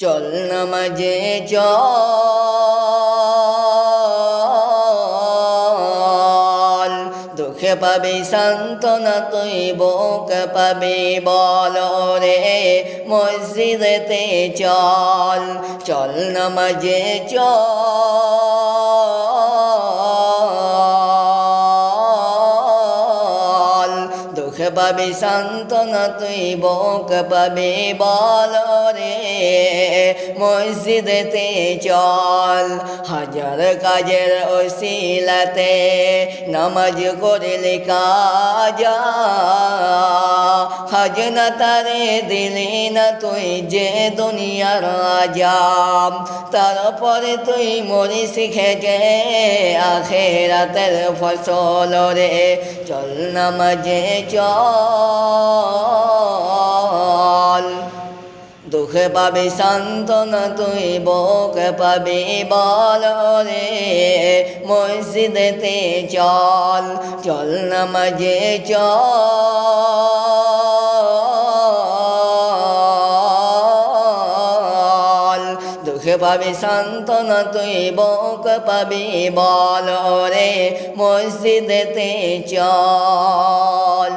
চল নামাজে চল, দুঃখে পাবি সান্ত্বনা তুই বুকে পাবি বল রে, মসজিদেতে চল, চল নামাজে চল, দুঃখে পাবি সান্ত্বনা তুই বুকে পাবি বল রে, মসজিদেতে চল। হাজার কাজের ওসিলাতে নামাজ করলে কাজা, খাজনা তারে দিলি না তুই যে দুনিয়ার রাজা, তারপরে তুই মরি শিখেছে আখেরাতের ফসল রে, চল নামাজে চল, দুঃখে পাবি সান্ত্বনা তুই বুকে পাবি বল রে, মসজিদেতে চল, চল নামাজে চল, দুঃখে পাবি সান্ত্বনা তুই বুকে পাবি বল রে, মসজিদেতে চল।